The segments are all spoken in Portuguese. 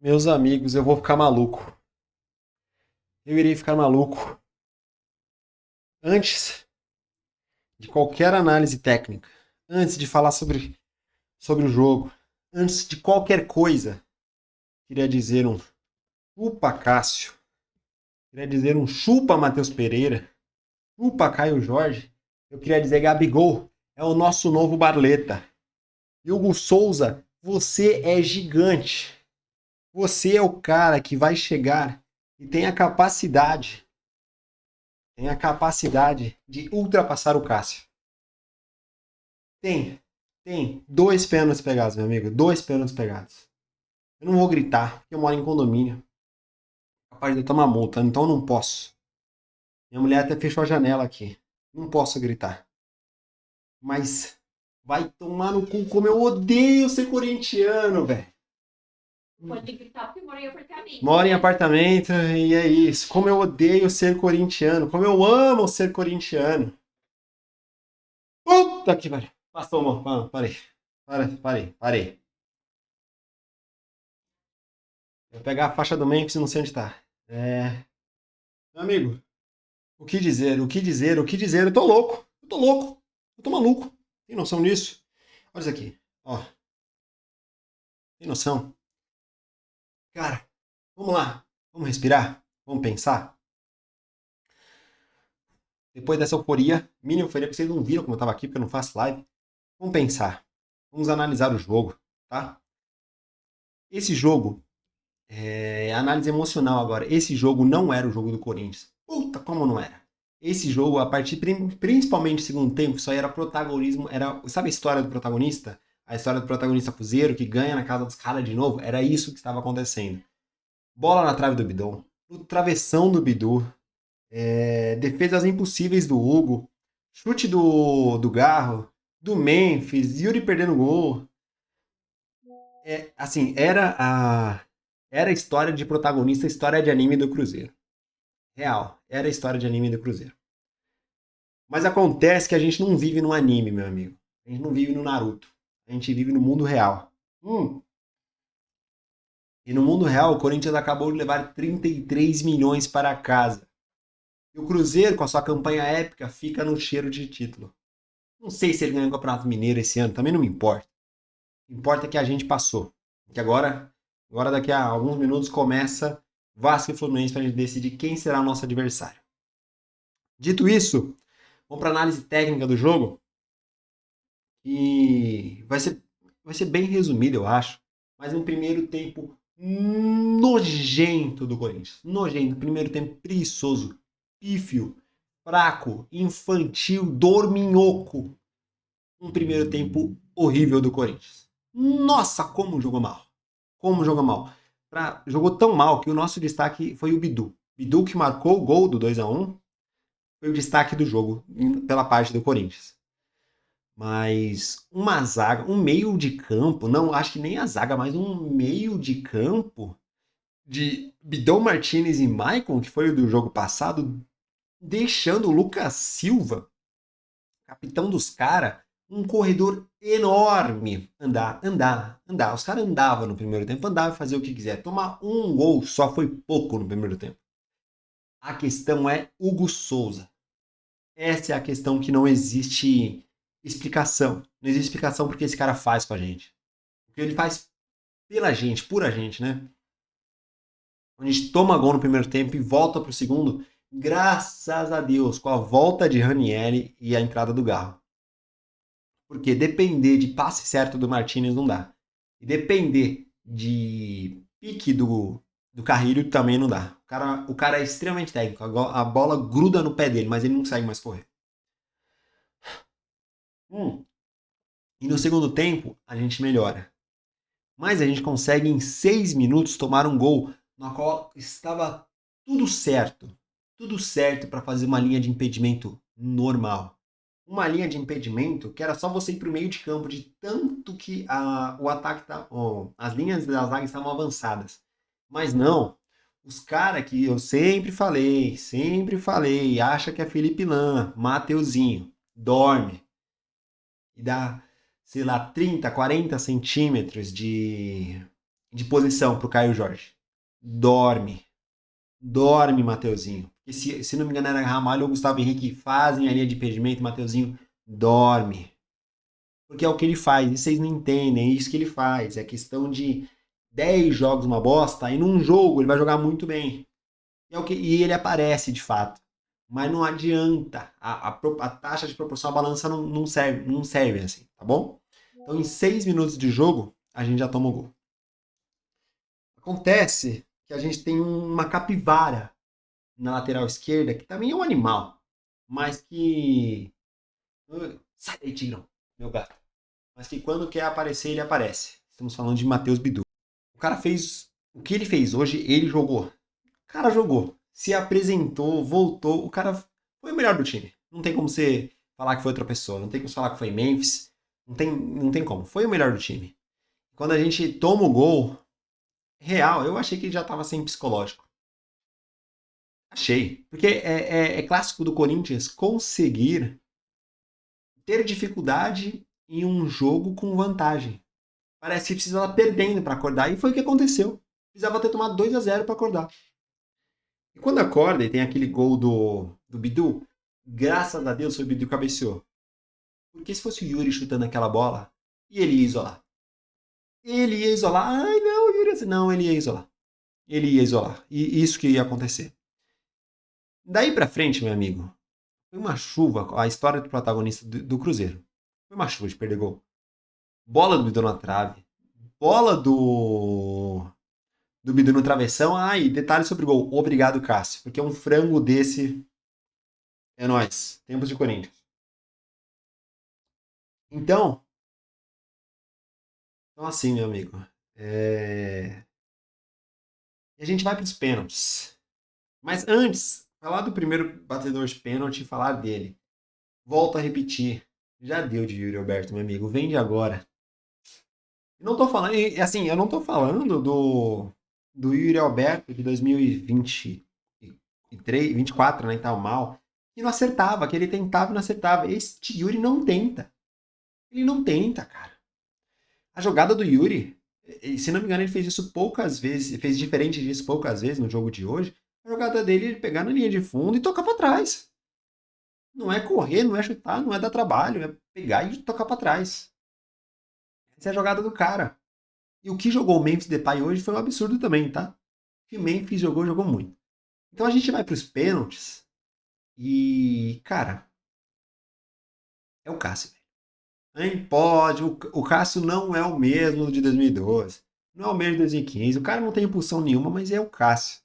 Meus amigos, eu vou ficar maluco. Eu irei ficar maluco antes de qualquer análise técnica, antes de falar sobre o jogo, antes de qualquer coisa. Queria dizer um chupa Cássio, queria dizer um chupa Matheus Pereira, chupa Caio Jorge. Eu queria dizer Gabigol é o nosso novo Barleta. E Hugo Souza, você é gigante. Você é o cara que vai chegar e tem a capacidade de ultrapassar o Cássio. Tem, tem. Dois pênaltis pegados, meu amigo. Dois pênaltis pegados. Eu não vou gritar, porque eu moro em condomínio. Capaz de eu tomar multa, então eu não posso. Minha mulher até fechou a janela aqui. Não posso gritar. Mas vai tomar no cu como eu odeio ser corintiano, velho. Pode gritar porque mora em apartamento. Moro em apartamento e é isso. Como eu odeio ser corintiano. Como eu amo ser corintiano. Puta que pariu. Passou, mano. Parei. Parei. Vou pegar a faixa do Memphis e não sei onde tá. Meu amigo, o que dizer? O que dizer? O que dizer? Eu tô louco. Eu tô louco. Eu tô maluco. Tem noção disso? Olha isso aqui. Ó. Tem noção? Cara, vamos lá. Vamos respirar? Vamos pensar? Depois dessa euforia, mini euforia, porque vocês não viram como eu tava aqui, porque eu não faço live. Vamos pensar. Vamos analisar o jogo, tá? Esse jogo análise emocional agora. Esse jogo não era o jogo do Corinthians. Puta, como não era? Esse jogo, a partir principalmente do segundo tempo, só era protagonismo. Sabe a história do protagonista? A história do protagonista fuzeiro que ganha na casa dos caras de novo? Era isso que estava acontecendo. Bola na trave do Bidon, no travessão do Bidu, defesas impossíveis do Hugo, chute do Garro, do Memphis, Yuri perdendo gol. Assim, era a história de protagonista, a história de anime do Cruzeiro. Real, era a história de anime do Cruzeiro. Mas acontece que a gente não vive no anime, meu amigo. A gente não vive no Naruto. A gente vive no mundo real. E no mundo real, o Corinthians acabou de levar 33 milhões para casa. E o Cruzeiro, com a sua campanha épica, fica no cheiro de título. Não sei se ele ganhou o Campeonato Mineiro esse ano, também não me importa. O que importa é que a gente passou. Que agora daqui a alguns minutos, começa Vasco e Fluminense para a gente decidir quem será o nosso adversário. Dito isso, vamos para a análise técnica do jogo. E vai ser bem resumido, eu acho. Mas um primeiro tempo nojento do Corinthians. Nojento. Primeiro tempo preguiçoso, pífio, fraco, infantil, dorminhoco. Um primeiro tempo horrível do Corinthians. Nossa, como jogou mal. Como jogou mal. Jogou tão mal que o nosso destaque foi o Bidu. Bidu que marcou o gol do 2-1. Foi o destaque do jogo pela parte do Corinthians. Mas uma zaga, um meio de campo, não acho que nem a zaga, mas um meio de campo de Bidão Martinez e Maicon, que foi o do jogo passado, deixando o Lucas Silva, capitão dos caras, um corredor enorme. Andar. Os caras andavam no primeiro tempo, andavam e faziam o que quiser. Tomar um gol só foi pouco no primeiro tempo. A questão é Hugo Souza. Essa é a questão que não existe explicação. Não existe explicação porque esse cara faz com a gente. O que ele faz pela gente, por a gente, né? A gente toma gol no primeiro tempo e volta pro segundo, graças a Deus, com a volta de Ranieri e a entrada do Garro. Porque depender de passe certo do Martinez não dá. E depender de pique do Carrilho também não dá. O cara é extremamente técnico. A bola gruda no pé dele, mas ele não consegue mais correr. E no segundo tempo, a gente melhora. Mas a gente consegue em 6 minutos tomar um gol na qual estava tudo certo. Tudo certo para fazer uma linha de impedimento normal. Uma linha de impedimento que era só você ir para o meio de campo, de tanto que o ataque as linhas da zaga estavam avançadas. Mas não, os caras que eu sempre falei, acha que é Felipe Lan, Mateuzinho, dorme e dá, sei lá, 30, 40 centímetros de de posição pro Caio Jorge. Dorme. Dorme, Mateuzinho. Porque se não me engano era Ramalho ou Gustavo Henrique fazem a linha de impedimento, Mateuzinho dorme. Porque é o que ele faz, e vocês não entendem, é isso que ele faz. É questão de 10 jogos uma bosta, e num jogo ele vai jogar muito bem. E ele aparece de fato. Mas não adianta. A taxa de proporção, a balança não serve assim, tá bom? Então em 6 minutos de jogo, a gente já toma o gol. Acontece que a gente tem uma capivara na lateral esquerda, que também é um animal, mas que... Sai daí, Tigrão, meu gato. Mas que quando quer aparecer, ele aparece. Estamos falando de Matheus Bidu. O cara fez... O que ele fez hoje, ele jogou. O cara jogou. Se apresentou, voltou. O cara foi o melhor do time. Não tem como você falar que foi outra pessoa. Não tem como você falar que foi Memphis. Não tem como. Foi o melhor do time. Quando a gente toma o gol, real, eu achei que ele já estava sem psicológico. Achei. Porque é clássico do Corinthians conseguir ter dificuldade em um jogo com vantagem. Parece que precisava perdendo para acordar. E foi o que aconteceu. Precisava ter tomado 2-0 para acordar. E quando acorda e tem aquele gol do Bidu, graças a Deus foi o Bidu que cabeceou. Porque se fosse o Yuri chutando aquela bola, e ele ia isolar. Ele ia isolar. Ai não, o Yuri... Não, ele ia isolar. Ele ia isolar. E isso que ia acontecer. Daí pra frente, meu amigo, foi uma chuva, a história do protagonista do Cruzeiro. Foi uma chuva de perder gol. Bola do Bidu na trave. Bola do Bidu no travessão. Ah, e detalhe sobre o gol. Obrigado, Cássio. Porque um frango desse é nóis. Tempos de Corinthians. Então assim, meu amigo. E a gente vai para os pênaltis. Mas antes, falar do primeiro batedor de pênalti e falar dele. Volto a repetir. Já deu de Yuri Alberto, meu amigo. Vende agora. Não tô falando, assim, eu não tô falando do Yuri Alberto de 2023, 24, né, que tava mal, que não acertava, que ele tentava e não acertava. Este Yuri não tenta. Ele não tenta, cara. A jogada do Yuri, se não me engano, ele fez isso poucas vezes, fez diferente disso poucas vezes no jogo de hoje. A jogada dele é ele pegar na linha de fundo e tocar pra trás. Não é correr, não é chutar, não é dar trabalho, é pegar e tocar pra trás. Essa é a jogada do cara. E o que jogou o Memphis Depay hoje foi um absurdo também, tá? O que o Memphis jogou muito. Então a gente vai pros pênaltis e, cara, é o Cássio, velho. Nem pode, o Cássio não é o mesmo de 2012. Não é o mesmo de 2015. O cara não tem impulsão nenhuma, mas é o Cássio.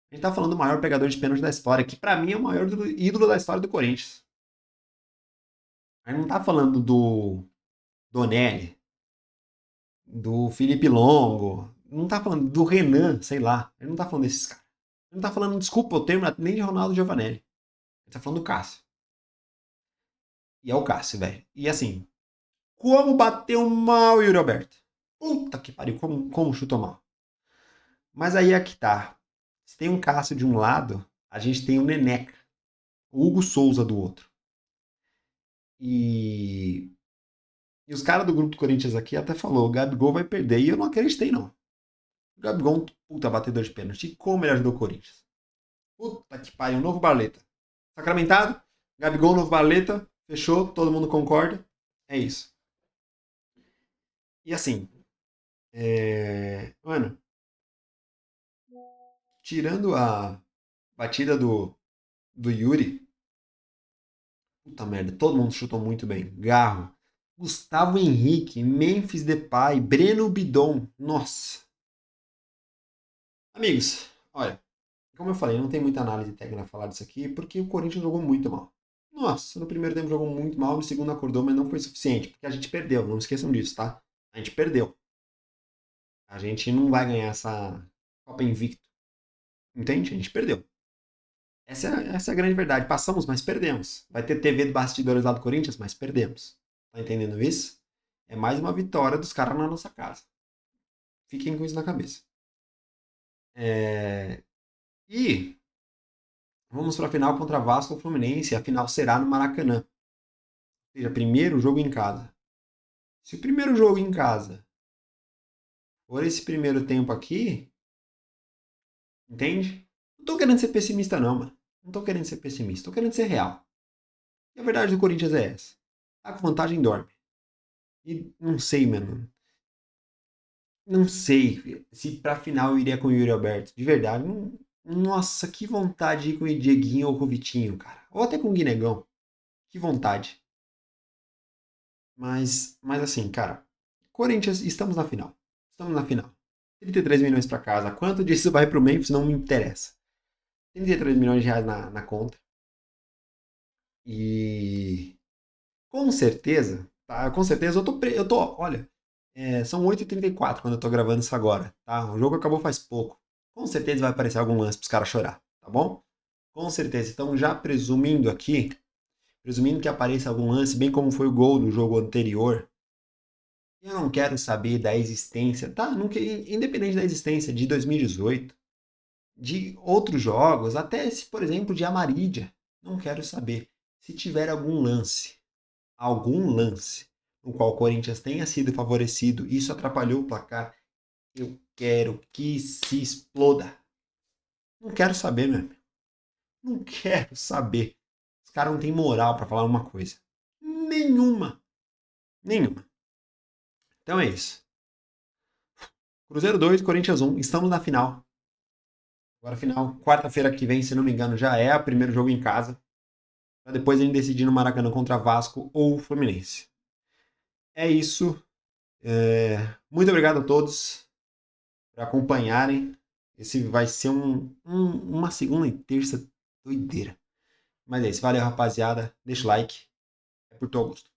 A gente tá falando do maior pegador de pênalti da história, que pra mim é o maior ídolo da história do Corinthians. A gente não tá falando do Donelli, do Felipe Longo, não tá falando do Renan, sei lá. Ele não tá falando desses caras. Ele não tá falando, desculpa o termo, nem de Ronaldo Giovanelli. Ele tá falando do Cássio. E é o Cássio, velho. E assim, como bateu mal o Yuri Alberto. Puta que pariu, como chutou mal. Mas aí é que tá. Se tem um Cássio de um lado, a gente tem o Neneca. O Hugo Souza do outro. E os caras do grupo do Corinthians aqui até falou, o Gabigol vai perder. E eu não acreditei, não. O Gabigol é um puta batedor de pênalti. E como ele ajudou o Corinthians. Puta que pariu, um novo Barleta. Sacramentado, Gabigol, novo Barleta. Fechou, todo mundo concorda. É isso. E assim, mano, tirando a batida do Yuri, puta merda, todo mundo chutou muito bem. Garro, Gustavo Henrique, Memphis Depay, Breno Bidon. Nossa. Amigos, olha, como eu falei, não tem muita análise técnica a falar disso aqui, porque o Corinthians jogou muito mal. Nossa, no primeiro tempo jogou muito mal, no segundo acordou, mas não foi suficiente, porque a gente perdeu, não esqueçam disso, tá? A gente perdeu. A gente não vai ganhar essa Copa invicto. Entende? A gente perdeu. Essa é a grande verdade. Passamos, mas perdemos. Vai ter TV de bastidores lá do Corinthians, mas perdemos. Tá entendendo isso? É mais uma vitória dos caras na nossa casa. Fiquem com isso na cabeça. E vamos para a final contra Vasco ou Fluminense. A final será no Maracanã. Ou seja, primeiro jogo em casa. Se o primeiro jogo em casa por esse primeiro tempo aqui, entende? Não tô querendo ser pessimista não, mano. Não tô querendo ser pessimista, tô querendo ser real. E a verdade do Corinthians é essa. Tá com vantagem, dorme. E não sei, mano. Não sei se pra final eu iria com o Yuri Alberto. De verdade, não... Nossa, que vontade de ir com o Dieguinho ou com o Vitinho, cara. Ou até com o Guinegão. Que vontade. Mas assim, cara. Corinthians, estamos na final. Estamos na final. 33 milhões pra casa. Quanto disso vai pro Memphis não me interessa. 33 milhões de reais na conta. E com certeza, tá? Com certeza eu tô, olha, são 8h34 quando eu tô gravando isso agora, tá? O jogo acabou faz pouco. Com certeza vai aparecer algum lance pros caras chorar, tá bom? Com certeza. Então, já presumindo aqui, presumindo que apareça algum lance, bem como foi o gol do jogo anterior, eu não quero saber da existência, tá? Nunca, independente da existência de 2018, de outros jogos, até se, por exemplo, de Amarídia, não quero saber. Se tiver algum lance no qual o Corinthians tenha sido favorecido, isso atrapalhou o placar, eu quero que se exploda. Não quero saber, meu amigo. Não quero saber. Os caras não têm moral pra falar uma coisa. Nenhuma. Nenhuma. Então é isso. Cruzeiro 2, Corinthians 1. Estamos na final. Agora final, quarta-feira que vem, se não me engano, já é o primeiro jogo em casa. Pra depois a gente decidir no Maracanã contra Vasco ou Fluminense. É isso. Muito obrigado a todos por acompanharem. Esse vai ser uma segunda e terça doideira. Mas é isso. Valeu, rapaziada. Deixa o like. É por teu gosto.